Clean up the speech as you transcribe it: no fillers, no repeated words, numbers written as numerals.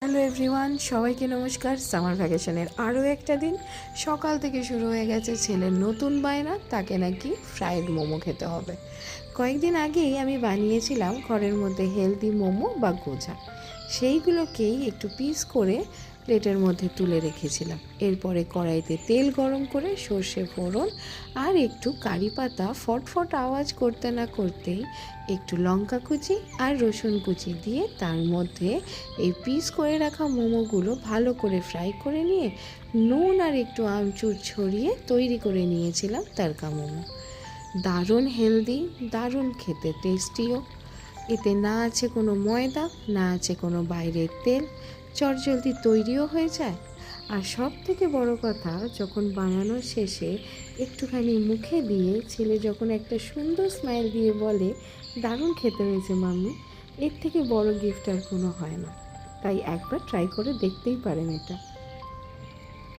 Hello everyone, সবাইকে নমস্কার। Summer ভ্যাকেশনের আরও একটা দিন সকাল থেকে শুরু হয়ে গেছে ছেলের নতুন বায়না, তাকে নাকি ফ্রাইড মোমো খেতে হবে। কয়েকদিন আগেই আমি বানিয়েছিলাম ঘরের মধ্যে হেলদি মোমো বা গোজা, সেইগুলোকেই একটু পিস করে প্লেটের মধ্যে তুলে রেখেছিলাম। এরপরে কড়াইতে তেল গরম করে সর্ষে ফোড়ন আর একটু কারি পাতা ফটফট আওয়াজ করতে না করতেই একটু লঙ্কা কুচি আর রসুন কুচি দিয়ে তার মধ্যে এই পিস করে রাখা মোমোগুলো ভালো করে ফ্রাই করে নিয়ে নুন আর একটু আমচুর ছড়িয়ে তৈরি করে নিয়েছিলাম তড়কা মোমো। দারুণ হেলদি, দারুণ খেতে টেস্টিও। এতে না আছে কোনো ময়দা, না আছে কোনো বাইরের তেল, চটজলদি তৈরিও হয়ে যায়। আর সব থেকে বড় কথা, যখন বানানোর শেষে একটুখানি মুখে দিয়ে ছেলে যখন একটা সুন্দর স্মাইল দিয়ে বলে, দারুণ খেতে হয়েছে মাম্মি, এর থেকে বড় গিফট আর কোনো হয় না। তাই একবার ট্রাই করে দেখতেই পারেন এটা।